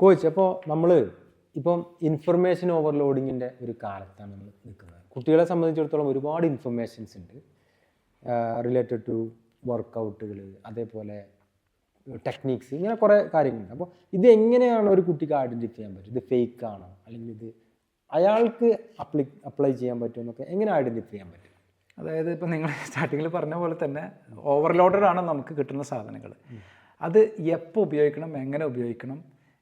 Coach, അപ്പോൾ നമ്മൾ ഇപ്പം ഇൻഫർമേഷൻ ഓവർലോഡിങ്ങിൻ്റെ ഒരു കാലത്താണ് നമ്മൾ നിൽക്കുന്നത്. കുട്ടികളെ സംബന്ധിച്ചിടത്തോളം ഒരുപാട് ഇൻഫർമേഷൻസ് ഉണ്ട് റിലേറ്റഡ് ടു വർക്കൗട്ടുകൾ, അതേപോലെ ടെക്നീക്സ്, ഇങ്ങനെ കുറേ കാര്യങ്ങളുണ്ട്. അപ്പോൾ ഇത് എങ്ങനെയാണ് ഒരു കുട്ടിക്ക് ഐഡൻറ്റിഫൈ ചെയ്യാൻ പറ്റും? ഇത് ഫേക്ക് ആണോ, അല്ലെങ്കിൽ ഇത് അയാൾക്ക് അപ്ലൈ ചെയ്യാൻ പറ്റുമെന്നൊക്കെ എങ്ങനെ ഐഡൻറ്റിഫൈ ചെയ്യാൻ പറ്റും? അതായത് ഇപ്പോൾ നിങ്ങൾ സ്റ്റാർട്ടിങ്ങിൽ പറഞ്ഞ പോലെ തന്നെ ഓവർലോഡഡാണ് നമുക്ക് കിട്ടുന്ന സാധനങ്ങൾ. അത് എപ്പോൾ ഉപയോഗിക്കണം, എങ്ങനെ ഉപയോഗിക്കണം,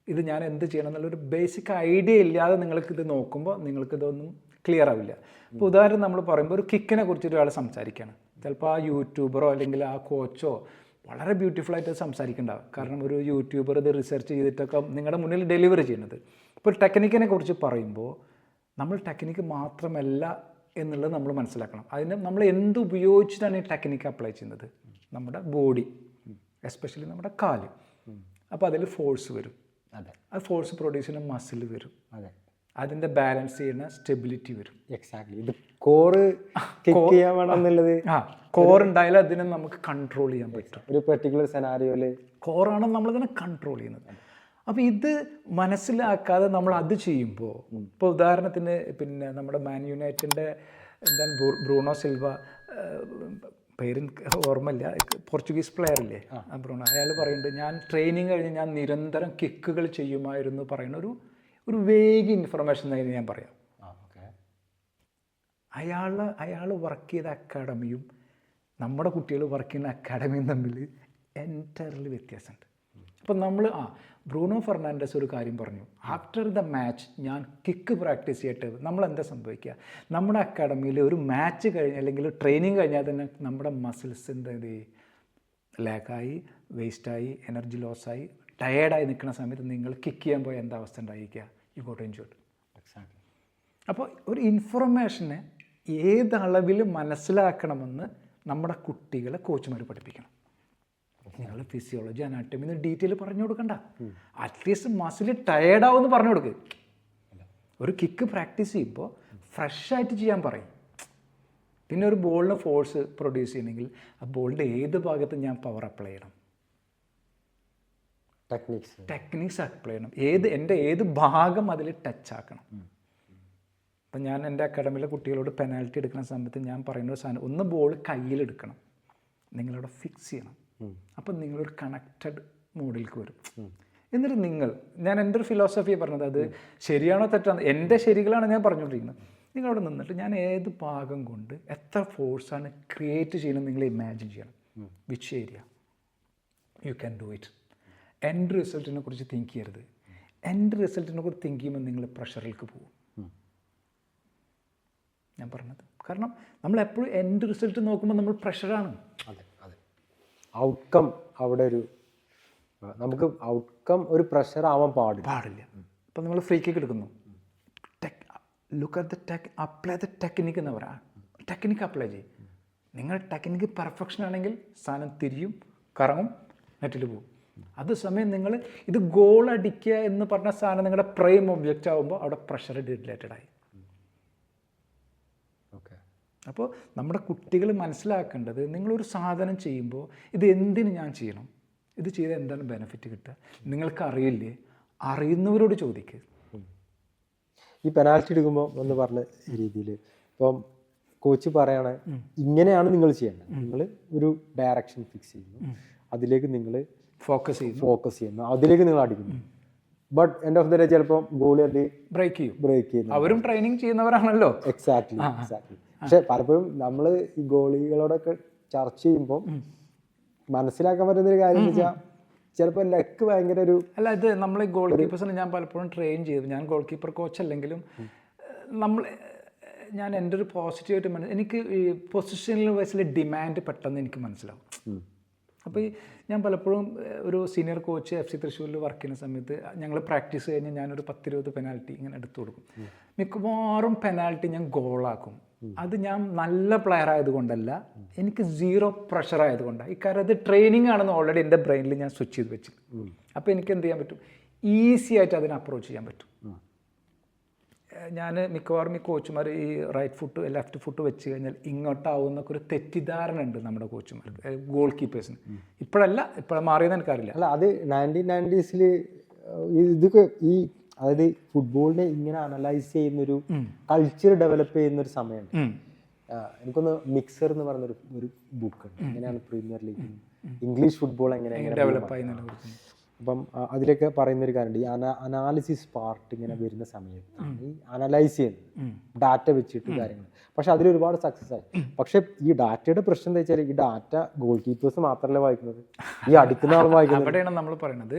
ഇത് ഞാൻ എന്ത് ചെയ്യണം എന്നുള്ളൊരു ബേസിക് ഐഡിയ ഇല്ലാതെ നിങ്ങൾക്കിത് നോക്കുമ്പോൾ നിങ്ങൾക്കിതൊന്നും ക്ലിയർ ആവില്ല. ഇപ്പോൾ ഉദാഹരണം നമ്മൾ പറയുമ്പോൾ ഒരു കിക്കിനെ കുറിച്ചിട്ട് ഒരാൾ സംസാരിക്കുകയാണ്. ചിലപ്പോൾ ആ യൂട്യൂബറോ അല്ലെങ്കിൽ ആ കോച്ചോ വളരെ ബ്യൂട്ടിഫുള്ളായിട്ട് സംസാരിക്കേണ്ടാവും. കാരണം ഒരു യൂട്യൂബർ ഇത് റിസർച്ച് ചെയ്തിട്ടൊക്കെ നിങ്ങളുടെ മുന്നിൽ ഡെലിവറി ചെയ്യുന്നത്. ഇപ്പോൾ ഒരു ടെക്നിക്കിനെ കുറിച്ച് പറയുമ്പോൾ നമ്മൾ ടെക്നിക്ക് മാത്രമല്ല എന്നുള്ളത് നമ്മൾ മനസ്സിലാക്കണം. അതിന് നമ്മൾ എന്ത് ഉപയോഗിച്ചിട്ടാണ് ഈ ടെക്നിക്ക് അപ്ലൈ ചെയ്യുന്നത്? നമ്മുടെ ബോഡി, എസ്പെഷ്യലി നമ്മുടെ കാല്. അപ്പോൾ അതിൽ ഫോഴ്സ് വരും. അതെ. അത് ഫോഴ്സ് പ്രൊഡ്യൂസ് ചെയ്യുന്ന മസിൽ വരും. അതെ. അതിൻ്റെ ബാലൻസ് ചെയ്യുന്ന സ്റ്റെബിലിറ്റി വരും. എക്സാക്ട്ലി. ഇത് കോറ് ചെയ്യാൻ വേണം എന്നുള്ളത്. കോർ ഉണ്ടായാലും അതിനെ നമുക്ക് കൺട്രോൾ ചെയ്യാൻ പറ്റും. ഒരു പെർട്ടിക്കുലർ സെനാരിയോയിൽ കോറാണ് നമ്മളിതിനെ കൺട്രോൾ ചെയ്യുന്നത്. അപ്പോൾ ഇത് മനസ്സിലാക്കാതെ നമ്മൾ അത് ചെയ്യുമ്പോൾ, ഇപ്പോൾ ഉദാഹരണത്തിന് പിന്നെ നമ്മുടെ മാൻ യുണൈറ്റഡിൻ്റെ എന്താണ് ബ്രൂണോ സിൽവ, പേര് ഓർമ്മയില്ല, പോർച്ചുഗീസ് പ്ലെയർ ഇല്ലേ ബ്രൂണോ, അയാൾ പറയുന്നുണ്ട് ഞാൻ ട്രെയിനിങ് കഴിഞ്ഞ് ഞാൻ നിരന്തരം കിക്കുകൾ ചെയ്യുമായിരുന്നു പറയുന്ന ഒരു വേഗ ഇൻഫർമേഷൻ ആയിരുന്നു ഞാൻ പറയാം. അയാൾ വർക്ക് ചെയ്ത അക്കാഡമിയും നമ്മുടെ കുട്ടികൾ വർക്ക് ചെയ്യുന്ന അക്കാഡമിയും തമ്മിൽ എൻറ്റയർലി വ്യത്യാസമുണ്ട്. അപ്പം നമ്മൾ ബ്രൂണോ ഫെർണാണ്ടസ് ഒരു കാര്യം പറഞ്ഞു, ആഫ്റ്റർ ദ മാച്ച് ഞാൻ കിക്ക് പ്രാക്ടീസ് ചെയ്യട്ടെ. നമ്മളെന്താ സംഭവിക്കുക, നമ്മുടെ അക്കാഡമിയിൽ ഒരു മാച്ച് കഴിഞ്ഞ് അല്ലെങ്കിൽ ട്രെയിനിങ് കഴിഞ്ഞാൽ തന്നെ നമ്മുടെ മസിൽസ് എന്ത് ലാക്കായി, വേസ്റ്റായി, എനർജി ലോസായി, ടയേർഡായി നിൽക്കുന്ന സമയത്ത് നിങ്ങൾ കിക്ക് ചെയ്യാൻ പോയ എന്താ അവസ്ഥ ഉണ്ടായിരിക്കുക? You got enjoyed. എക്സാക്ട്ലി. അപ്പോൾ ഒരു ഇൻഫർമേഷനെ ഏതളവിൽ മനസ്സിലാക്കണമെന്ന് നമ്മുടെ കുട്ടികളെ കോച്ചുമാർ പഠിപ്പിക്കണം. നിങ്ങൾ ഫിസിയോളജി, അനാട്ടമി എന്ന് ഡീറ്റെയിൽ പറഞ്ഞു കൊടുക്കണ്ട. അറ്റ്ലീസ്റ്റ് മസിൽ ടയേർഡാവുമെന്ന് പറഞ്ഞു കൊടുക്ക്. ഒരു കിക്ക് പ്രാക്ടീസ് ചെയ്യുമ്പോൾ ഫ്രഷായിട്ട് ചെയ്യാൻ പറയും. പിന്നെ ഒരു ബോളിന് ഫോഴ്സ് പ്രൊഡ്യൂസ് ചെയ്യണമെങ്കിൽ ആ ബോളിൻ്റെ ഏത് ഭാഗത്ത് ഞാൻ പവർ അപ്ലൈ ചെയ്യണം, ടെക്നിക്സ് അപ്ലൈ ചെയ്യണം, എൻ്റെ ഏത് ഭാഗം അതിൽ ടച്ച് ആക്കണം. അപ്പം ഞാൻ എൻ്റെ അക്കാഡമിയിലെ കുട്ടികളോട് പെനാൽറ്റി എടുക്കുന്ന സമയത്ത് ഞാൻ പറയുന്ന ഒരു സാധനം, ഒന്ന് ബോൾ കയ്യിലെടുക്കണം, നിങ്ങളവിടെ ഫിക്സ് ചെയ്യണം. അപ്പം നിങ്ങളൊരു കണക്റ്റഡ് മോഡിലേക്ക് വരും. എന്നിട്ട് ഞാൻ എൻ്റെ ഒരു ഫിലോസഫിയെ പറഞ്ഞത്, അത് ശരിയാണോ തെറ്റാണോ, എൻ്റെ ശരികളാണ് ഞാൻ പറഞ്ഞുകൊണ്ടിരിക്കുന്നത്. നിങ്ങളവിടെ നിന്നിട്ട് ഞാൻ ഏത് ഭാഗം കൊണ്ട് എത്ര ഫോഴ്സാണ് ക്രിയേറ്റ് ചെയ്യുന്നത് നിങ്ങൾ ഇമാജിൻ ചെയ്യണം. Which area you can do it. End റിസൾട്ടിനെ കുറിച്ച് തിങ്ക് ചെയ്യരുത്. എൻഡ് റിസൾട്ടിനെ കുറിച്ച് തിങ്ക് ചെയ്യുമ്പോൾ നിങ്ങൾ പ്രഷറിലേക്ക് പോകും. ഞാൻ പറഞ്ഞത് കാരണം നമ്മൾ എപ്പോഴും എൻഡ് റിസൾട്ട് നോക്കുമ്പോൾ നമ്മൾ പ്രഷറാണ്. അതെ, അതെ. ഔട്ട്കം അവിടെ നമുക്ക് ഔട്ട്കം ഒരു പ്രഷർ ആവാൻ പാടില്ല. ഇപ്പം നമ്മൾ ഫ്രീ കിക്ക് എടുക്കുന്നു, look at the apply the technique എന്ന് പറയാം. ടെക്നിക്ക് അപ്ലൈ ചെയ്യും. നിങ്ങൾ ടെക്നിക്ക് പെർഫെക്ഷൻ ആണെങ്കിൽ സാധനം തിരിയും, കറങ്ങും, നെറ്റിൽ പോകും. അതേസമയം നിങ്ങൾ ഇത് ഗോൾ അടിക്കുക എന്ന് പറഞ്ഞ സാധനം നിങ്ങളുടെ പ്രൈം ഒബ്ജക്റ്റ് ആകുമ്പോൾ അവിടെ പ്രഷർ റിലേറ്റഡായി. അപ്പോൾ നമ്മുടെ കുട്ടികൾ മനസ്സിലാക്കേണ്ടത്, നിങ്ങളൊരു സാധനം ചെയ്യുമ്പോൾ ഇത് എന്തിന് ഞാൻ ചെയ്യണം, ഇത് ചെയ്താൽ എന്താണ് ബെനിഫിറ്റ് കിട്ടുക, നിങ്ങൾക്ക് അറിയില്ലേ, അറിയുന്നവരോട് ചോദിക്കുക. ഈ പെനാൽറ്റി എടുക്കുമ്പോൾ ഒന്ന് പറഞ്ഞ രീതിയിൽ ഇപ്പം കോച്ച് പറയാണ് ഇങ്ങനെയാണ് നിങ്ങൾ ചെയ്യേണ്ടത്. നിങ്ങൾ ഒരു ഡയറക്ഷൻ ഫിക്സ് ചെയ്യുന്നു, അതിലേക്ക് നിങ്ങൾ ഫോക്കസ് ചെയ്യുന്നു, അതിലേക്ക് നിങ്ങൾ അടിക്കുന്നു. But end of the day ചിലപ്പോൾ ഗോളി അത് ബ്രേക്ക് ചെയ്യുന്നു. അവരും ട്രെയിനിങ് ചെയ്യുന്നവരാണല്ലോ. എക്സാക്ട്ലി. പക്ഷെ പലപ്പോഴും നമ്മൾ ഈ ഗോളികളോടൊക്കെ ചർച്ച ചെയ്യുമ്പോൾ മനസ്സിലാക്കാൻ പറ്റുന്നൊരു കാര്യം എന്ന് വെച്ചാൽ ചിലപ്പോൾ ലക്ക് ഭയങ്കര ഇത് നമ്മൾ ഗോൾ കീപ്പേഴ്സിനെ ഞാൻ പലപ്പോഴും ട്രെയിൻ ചെയ്തു. ഞാൻ ഗോൾ കീപ്പർ കോച്ച് അല്ലെങ്കിലും ഞാൻ എൻ്റെ ഒരു പോസിറ്റീവായിട്ട് എനിക്ക് ഈ പൊസിഷനിൽ വയസ്സിലെ ഡിമാൻഡ് പെട്ടെന്ന് എനിക്ക് മനസ്സിലാവും. അപ്പോൾ ഞാൻ പലപ്പോഴും ഒരു സീനിയർ കോച്ച് FC തൃശ്ശൂരിൽ വർക്ക് ചെയ്യുന്ന സമയത്ത് ഞങ്ങൾ പ്രാക്ടീസ് കഴിഞ്ഞ് ഞാനൊരു 10-20 പെനാൽറ്റി ഇങ്ങനെ എടുത്തു കൊടുക്കും. മിക്കവാറും പെനാൽറ്റി ഞാൻ ഗോളാക്കും. അത് ഞാൻ നല്ല പ്ലെയർ ആയതുകൊണ്ടല്ല, എനിക്ക് 0 പ്രഷർ ആയതുകൊണ്ടാണ്. ഇക്കാര്യം അത് ട്രെയിനിങ് ആണെന്ന് ഓൾറെഡി എൻ്റെ ബ്രെയിനിൽ ഞാൻ സ്വിച്ച് ചെയ്ത് വെച്ചു. അപ്പോൾ എനിക്ക് എന്ത് ചെയ്യാൻ പറ്റും, ഈസി ആയിട്ട് അതിനെ അപ്രോച്ച് ചെയ്യാൻ പറ്റും. ഞാൻ മിക്കവാറും ഈ കോച്ചുമാർ ഈ റൈറ്റ് ഫുട്ട് ലെഫ്റ്റ് ഫുട്ട് വെച്ച് കഴിഞ്ഞാൽ ഇങ്ങോട്ടാവും എന്നൊക്കെ ഒരു തെറ്റിദ്ധാരണ ഉണ്ട് നമ്മുടെ കോച്ചുമാർക്ക്, ഗോൾ കീപ്പേഴ്സിന്. ഇപ്പോഴല്ല, ഇപ്പോഴും മാറിയെന്ന് എനിക്കറിയില്ല. അല്ല, അത് 1990s ഇതൊക്കെ ഈ അതായത് ഫുട്ബോളിനെ ഇങ്ങനെ അനലൈസ് ചെയ്യുന്നൊരു കൾച്ചർ ഡെവലപ്പ് ചെയ്യുന്നൊരു സമയമുണ്ട്. എനിക്കൊന്ന് മിക്സർ എന്ന് പറഞ്ഞൊരു ഒരു ബുക്കുണ്ട്, എങ്ങനെയാണ് പ്രീമിയർ ലീഗ് ഇംഗ്ലീഷ് ഫുട്ബോൾ എങ്ങനെ ഡെവലപ്പ് ആയി. അപ്പം അതിലൊക്കെ പറയുന്നൊരു കാര്യമുണ്ട്, ഈ അനാലിസിസ് പാർട്ട് ഇങ്ങനെ വരുന്ന സമയത്ത് ഈ അനലൈസ് ചെയ്യുന്നത് ഡാറ്റ വെച്ചിട്ട് കാര്യങ്ങൾ. പക്ഷെ അതിൽ ഒരുപാട് സക്സസ് ആയി. പക്ഷെ ഈ ഡാറ്റയുടെ പ്രശ്നം എന്താ വെച്ചാൽ ഈ ഡാറ്റ ഗോൾ കീപ്പേഴ്സ് മാത്രമല്ല വായിക്കുന്നത്, ഈ അടിക്കുന്ന ആൾ വായിക്കുന്നത്. അവിടെയാണ് നമ്മൾ പറയുന്നത്,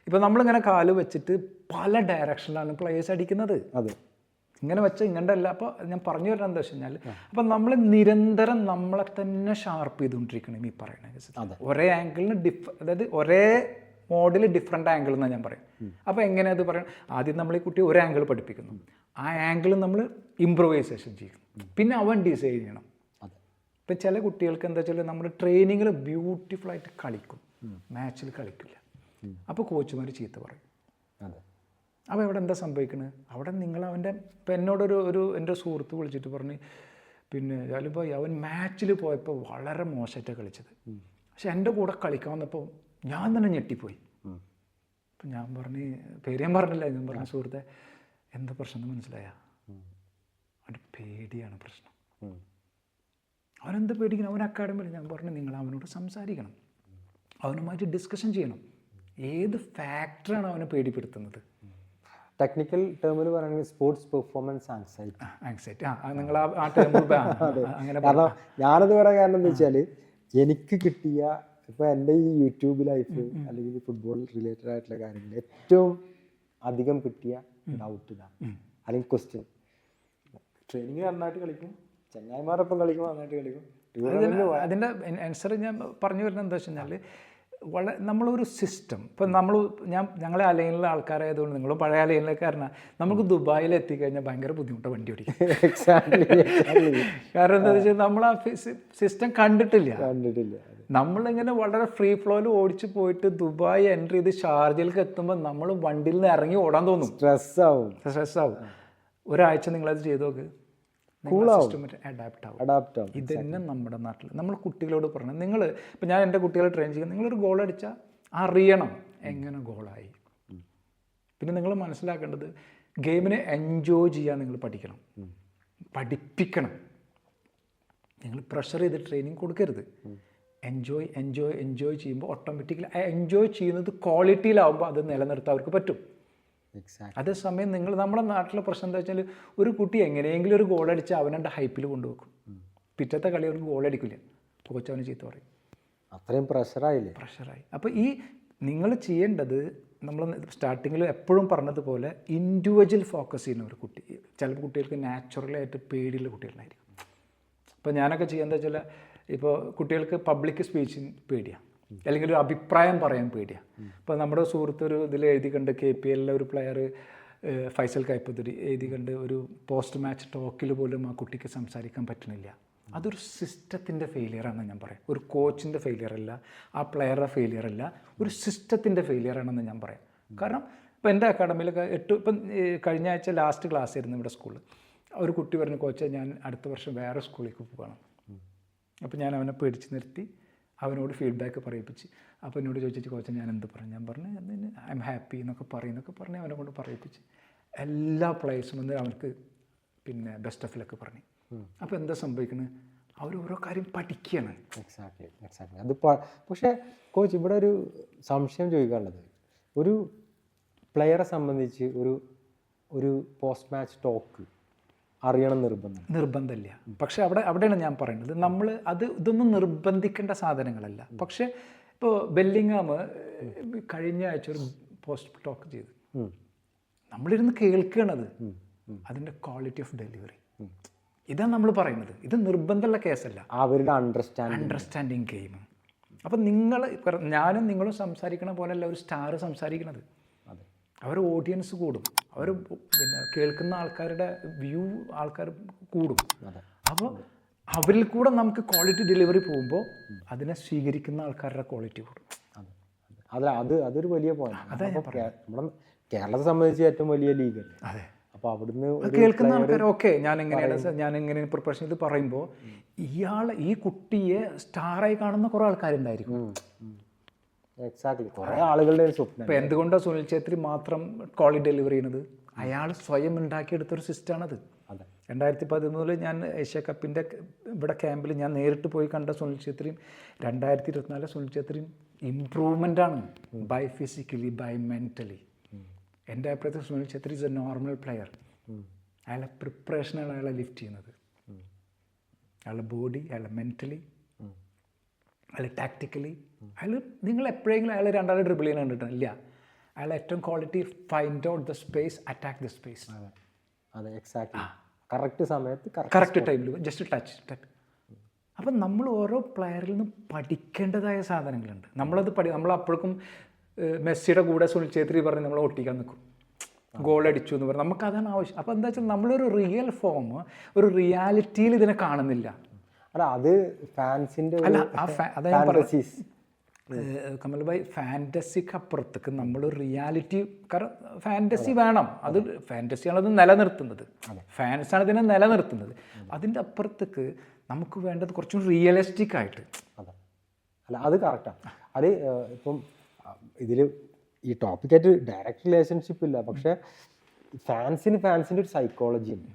ഇപ്പൊ നമ്മളിങ്ങനെ കാല് വെച്ചിട്ട് പല ഡയറക്ഷനിലാണ് പ്ലേയേഴ്സ് അടിക്കുന്നത്. അതെ, ഇങ്ങനെ വെച്ചാൽ ഇങ്ങോട്ട് അല്ല. അപ്പോൾ ഞാൻ പറഞ്ഞു വരുന്നത് എന്താ വെച്ച് കഴിഞ്ഞാൽ, അപ്പം നമ്മൾ നിരന്തരം നമ്മളെ തന്നെ ഷാർപ്പ് ചെയ്തുകൊണ്ടിരിക്കണം ഈ പറയുന്നത്. ഒരേ ആംഗിളിന് അതായത് ഒരേ മോഡൽ ഡിഫറെൻ്റ് ആംഗിൾ എന്നാണ് ഞാൻ പറയും. അപ്പോൾ എങ്ങനെയത് പറയണം, ആദ്യം നമ്മൾ ഈ കുട്ടിയെ ഒരു ആംഗിൾ പഠിപ്പിക്കുന്നു, ആ ആംഗിൾ നമ്മൾ ഇംപ്രൂവൈസേഷൻ ചെയ്യും, പിന്നെ അവൻ ഡിസൈൻ ചെയ്യണം. ഇപ്പം ചില കുട്ടികൾക്ക് എന്താ വെച്ചാൽ നമ്മൾ ട്രെയിനിങ്ങിൽ ബ്യൂട്ടിഫുള്ളായിട്ട് കളിക്കും, മാച്ചിൽ കളിക്കില്ല. അപ്പോൾ കോച്ചുമാർ ചീത്ത പറയും. അപ്പോൾ ഇവിടെ എന്താ സംഭവിക്കുന്നത്, അവിടെ നിങ്ങൾ അവൻ്റെ ഇപ്പം എന്നോടൊരു എൻ്റെ സുഹൃത്ത് വിളിച്ചിട്ട് പറഞ്ഞ്, പിന്നെ ചിലപ്പോൾ അവൻ മാച്ചിൽ പോയപ്പോൾ വളരെ മോശമായിട്ടാണ് കളിച്ചത്, പക്ഷെ എൻ്റെ കൂടെ കളിക്കാൻ വന്നപ്പോൾ ഞാൻ തന്നെ ഞെട്ടിപ്പോയി. അപ്പം ഞാൻ പറഞ്ഞ്, പേര് ഞാൻ പറഞ്ഞില്ല, ഞാൻ പറഞ്ഞ സുഹൃത്തെ എന്താ പ്രശ്നം എന്ന് മനസ്സിലായ, അവൻ്റെ പേടിയാണ് പ്രശ്നം. അവനെന്താ പേടിക്കണം, അവൻ അക്കാഡമിയിൽ. ഞാൻ പറഞ്ഞു, നിങ്ങൾ അവനോട് സംസാരിക്കണം, അവനുമായിട്ട് ഡിസ്കഷൻ ചെയ്യണം, ഏത് ഫാക്ടറാണ് അവനെ പേടിപ്പെടുത്തുന്നത്. ടെക്നിക്കൽ ടേമിൽ പറയുകയാണെങ്കിൽ സ്പോർട്സ് പെർഫോമൻസ് ആങ്സൈറ്റി നിങ്ങൾ ആ ടേം അങ്ങനെ. കാരണം ഞാനത് പറയാൻ കാരണം എന്താ വെച്ചാൽ, എനിക്ക് കിട്ടിയ ഇപ്പോൾ എൻ്റെ ഈ യൂട്യൂബ് ലൈഫ് അല്ലെങ്കിൽ ഫുട്ബോൾ റിലേറ്റഡ് ആയിട്ടുള്ള കാര്യങ്ങൾ ഏറ്റവും അധികം കിട്ടിയ ഡൗട്ട് ഇതാണ്, അല്ലെങ്കിൽ ക്വസ്റ്റ്യൻ. ട്രെയിനിങ് നന്നായിട്ട് കളിക്കും, ചങ്ങായിമാരൊപ്പം കളിക്കും, നന്നായിട്ട് കളിക്കും. അതിൻ്റെ ആൻസർ ഞാൻ പറഞ്ഞു വരുന്നത് എന്താ വെച്ച് കഴിഞ്ഞാൽ, നമ്മളൊരു സിസ്റ്റം ഇപ്പം ഞങ്ങളെ അലൈനിലെ ആൾക്കാരായതുകൊണ്ട്, നിങ്ങളും പഴയ അലൈനിലേക്കാരനാണ്, നമുക്ക് ദുബായിൽ എത്തിക്കഴിഞ്ഞാൽ ഭയങ്കര ബുദ്ധിമുട്ടാണ് വണ്ടി ഓടിക്കാൻ. കാരണം എന്താ വെച്ചാൽ നമ്മൾ ആ സിസ്റ്റം കണ്ടിട്ടില്ല. നമ്മളിങ്ങനെ വളരെ ഫ്രീ ഫ്ലോയിൽ ഓടിച്ച് പോയിട്ട് ദുബായ് എൻട്രി ചെയ്ത് ഷാർജയിലേക്ക് എത്തുമ്പോൾ നമ്മൾ വണ്ടിയിൽ നിന്ന് ഇറങ്ങി ഓടാൻ തോന്നും, സ്ട്രെസ്സാവും. ഒരാഴ്ച നിങ്ങളത് ചെയ്ത് നോക്ക്, അഡാപ്റ്റ് ആവും. ഇത് തന്നെ നമ്മുടെ നാട്ടിൽ നമ്മൾ കുട്ടികളോട് പറയണം. നിങ്ങൾ ഇപ്പം ഞാൻ എൻ്റെ കുട്ടികളെ ട്രെയിൻ ചെയ്യുക, നിങ്ങളൊരു ഗോൾ അടിച്ചാൽ അറിയണം എങ്ങനെ ഗോളായി. പിന്നെ നിങ്ങൾ മനസ്സിലാക്കേണ്ടത്, ഗെയിമിനെ എൻജോയ് ചെയ്യാൻ നിങ്ങൾ പഠിപ്പിക്കണം. നിങ്ങൾ പ്രഷർ ചെയ്ത് ട്രെയിനിങ് കൊടുക്കരുത്. എൻജോയ് ചെയ്യുമ്പോൾ ഓട്ടോമാറ്റിക്കലി എൻജോയ് ചെയ്യുന്നത് ക്വാളിറ്റിയിലാവുമ്പോൾ അത് നിലനിർത്താൻ അവർക്ക് പറ്റും. അതേസമയം നമ്മുടെ നാട്ടിലെ പ്രശ്നം എന്താ വെച്ചാൽ, ഒരു കുട്ടി എങ്ങനെയെങ്കിലും ഒരു ഗോൾ അടിച്ചാൽ അവനെ ഹൈപ്പിൽ കൊണ്ടുവെക്കും, പിറ്റത്തെ കളി അവർക്ക് ഗോൾ അടിക്കില്ല, കോച്ച് അവന് ചീത്ത പറയും. അത്രയും പ്രഷറായി. അപ്പോൾ ഈ നിങ്ങൾ ചെയ്യേണ്ടത്, നമ്മൾ സ്റ്റാർട്ടിങ്ങിൽ എപ്പോഴും പറഞ്ഞതുപോലെ ഇൻഡിവിജ്വൽ ഫോക്കസ് ചെയ്യുന്ന ഒരു കുട്ടി. ചില കുട്ടികൾക്ക് നാച്ചുറലായിട്ട് പേടിയുള്ള കുട്ടികളായിരിക്കും. ഇപ്പോൾ ഞാനൊക്കെ ചെയ്യാന്ന് വെച്ചാൽ, ഇപ്പോൾ കുട്ടികൾക്ക് പബ്ലിക് സ്പീച്ചിങ് പേടിയാണ്, അല്ലെങ്കിൽ ഒരു അഭിപ്രായം പറയാൻ പേടിയാണ്. ഇപ്പോൾ നമ്മുടെ സുഹൃത്ത് ഒരു ഇതിൽ എഴുതി കണ്ട്, KPL ഒരു പ്ലെയർ ഫൈസൽ കൈപ്പതുരി എഴുതി കണ്ട്, ഒരു പോസ്റ്റ് മാച്ച് ടോക്കിൽ പോലും ആ കുട്ടിക്ക് സംസാരിക്കാൻ പറ്റണില്ല. അതൊരു സിസ്റ്റത്തിൻ്റെ ഫെയിലിയറാണെന്ന് ഞാൻ പറയാം. ഒരു കോച്ചിൻ്റെ ഫെയിലിയർ അല്ല, ആ പ്ലെയറുടെ ഫെയിലിയർ അല്ല, ഒരു സിസ്റ്റത്തിൻ്റെ ഫെയിലിയറാണെന്ന് ഞാൻ പറയാം. കാരണം ഇപ്പോൾ എൻ്റെ അക്കാഡമിയിലൊക്കെ ഇപ്പം കഴിഞ്ഞ ആഴ്ച ലാസ്റ്റ് ക്ലാസ് ആയിരുന്നു ഇവിടെ സ്കൂളിൽ. ഒരു കുട്ടി പറഞ്ഞു, കോച്ച് ഞാൻ അടുത്ത വർഷം വേറെ സ്കൂളിലേക്ക് പോകണം. അപ്പോൾ ഞാൻ അവനെ പേടിച്ച് നിർത്തി, അവനോട് ഫീഡ്ബാക്ക് പറയിപ്പിച്ച്. അപ്പോൾ എന്നോട് ചോദിച്ചിട്ട്, കോച്ച് ഞാൻ എന്ത് പറഞ്ഞു? ഞാൻ പറഞ്ഞു ഐ എം ഹാപ്പി എന്നൊക്കെ പറഞ്ഞ് അവനെ കൊണ്ട് പറയിപ്പിച്ച്. എല്ലാ പ്ലേയേഴ്സും വന്ന് അവർക്ക് പിന്നെ ബെസ്റ്റ് ഓഫിലൊക്കെ പറഞ്ഞു. അപ്പോൾ എന്താ സംഭവിക്കുന്നത്, അവർ ഓരോ കാര്യം പഠിക്കുകയാണ്. എക്സാക്ട്ലി. അത് പക്ഷേ കോച്ച്, ഇവിടെ ഒരു സംശയം ചോദിക്കാനുള്ളത്, ഒരു പ്ലെയറെ സംബന്ധിച്ച് ഒരു പോസ്റ്റ് മാച്ച് ടോക്ക് അറിയണം നിർബന്ധമില്ല. പക്ഷെ അവിടെയാണ് ഞാൻ പറയുന്നത്, നമ്മൾ ഇതൊന്നും നിർബന്ധിക്കേണ്ട സാധനങ്ങളല്ല. പക്ഷെ ഇപ്പോൾ ബെല്ലിംഗാം കഴിഞ്ഞ ആഴ്ച ഒരു പോസ്റ്റ് ടോക്ക് ചെയ്തു, നമ്മളിരുന്ന് കേൾക്കുകയാണത്, അതിൻ്റെ ക്വാളിറ്റി ഓഫ് ഡെലിവറി. ഇതാണ് നമ്മൾ പറയുന്നത്. ഇത് നിർബന്ധമുള്ള കേസല്ല, അവരുടെ അണ്ടർസ്റ്റാൻഡിങ് ഗെയിം. അപ്പം ഞാനും നിങ്ങളും സംസാരിക്കണ പോലെയല്ല ഒരു സ്റ്റാർ സംസാരിക്കണത്. അവർ ഓഡിയൻസ് കൂടും, അവർ പിന്നെ കേൾക്കുന്ന ആൾക്കാരുടെ ആൾക്കാർ കൂടും. അപ്പോൾ അവരിൽ കൂടെ നമുക്ക് ക്വാളിറ്റി ഡെലിവറി പോകുമ്പോൾ അതിനെ സ്വീകരിക്കുന്ന ആൾക്കാരുടെ ക്വാളിറ്റി കൂടും. അതൊരു വലിയ പോയിന്റ്. നമ്മുടെ കേരളത്തെ സംബന്ധിച്ച് ഏറ്റവും വലിയ ലീഗ്. അതെ. അപ്പോൾ അവിടുന്ന് കേൾക്കുന്ന ആൾക്കാർ ഓക്കെ ഞാൻ എങ്ങനെ പ്രിപ്പറേഷൻ ഇത് പറയുമ്പോൾ ഈ കുട്ടിയെ സ്റ്റാറായി കാണുന്ന കുറേ ആൾക്കാരുണ്ടായിരിക്കും. എക്സാക്ട്ലി കുറേ ആളുകളുടെ ഒരു സ്വപ്നം. ഇപ്പോൾ എന്തുകൊണ്ടാണ് സുനിൽ ഛേത്രി മാത്രം കോളി ഡെലിവറി ചെയ്യുന്നത്? അയാൾ സ്വയം ഉണ്ടാക്കിയെടുത്തൊരു സിസ്റ്റമാണത്. അതെ. 2013 ഞാൻ ഏഷ്യ കപ്പിൻ്റെ ഇവിടെ ക്യാമ്പിൽ ഞാൻ നേരിട്ട് പോയി കണ്ട സുനിൽ ഛേത്രിയും 2024 സുനിൽ ഛേത്രിയും ഇമ്പ്രൂവ്മെൻ്റാണ്, ബൈ ഫിസിക്കലി ബൈ മെൻ്റലി. എൻ്റെ അഭിപ്രായത്തിൽ Sunil Chhetri is a normal player. അയാളെ പ്രിപ്പറേഷനാണ് അയാളെ ലിഫ്റ്റ് ചെയ്യുന്നത്. അയാളുടെ ബോഡി, അയാളെ മെൻ്റലി, അയാൾ ടാക്ടിക്കലി. അയാൾ നിങ്ങൾ എപ്പോഴെങ്കിലും അയാൾ രണ്ടാൾ ഡ്രിബിൾ ചെയ്യാൻ കണ്ടിട്ടില്ല. അയാൾ ഏറ്റവും quality find out the space, attack the space. അതെ, എക്സാക്ട്ലി. കറക്റ്റ് സമയത്ത് കറക്റ്റ് ടൈമിൽ ജസ്റ്റ് ടച്ച്. അപ്പം നമ്മൾ ഓരോ പ്ലെയറിൽ നിന്നും പഠിക്കേണ്ടതായ സാധനങ്ങളുണ്ട്. നമ്മൾ അപ്പോഴേക്കും മെസ്സിയുടെ കൂടെ സുനിൽ ഛേത്രി പറഞ്ഞ് നമ്മൾ ഒട്ടിക്കാൻ നിൽക്കും, ഗോൾ അടിച്ചു എന്ന് പറഞ്ഞാൽ നമുക്കതാണ് ആവശ്യം. അപ്പോൾ എന്താ വെച്ചാൽ നമ്മളൊരു റിയൽ ഫോം, ഒരു റിയാലിറ്റിയിൽ ഇതിനെ കാണുന്നില്ല. അല്ല, അത് ഫാൻസിൻ്റെ അല്ല, അതാ ഞാൻ പറഞ്ഞത് കമൽ ഭായ്, ഫാൻറ്റസിക്ക് അപ്പുറത്തേക്ക് നമ്മളൊരു റിയാലിറ്റി, കാരണം ഫാൻറ്റസി വേണം, അത് ഫാൻറ്റസിയാണ് അത് നിലനിർത്തുന്നത്, ഫാൻസാണ് ഇതിനെ നിലനിർത്തുന്നത്. അതിൻ്റെ അപ്പുറത്തേക്ക് നമുക്ക് വേണ്ടത് കുറച്ചും റിയലിസ്റ്റിക് ആയിട്ട്. അതെ, അല്ല അത് കറക്റ്റാണ്. അത് ഇപ്പം ഇതിൽ ഈ ടോപ്പിക്കായിട്ട് ഡയറക്റ്റ് റിലേഷൻഷിപ്പ് ഇല്ല, പക്ഷേ ഫാൻസിൻ്റെ ഒരു സൈക്കോളജി ഉണ്ട്.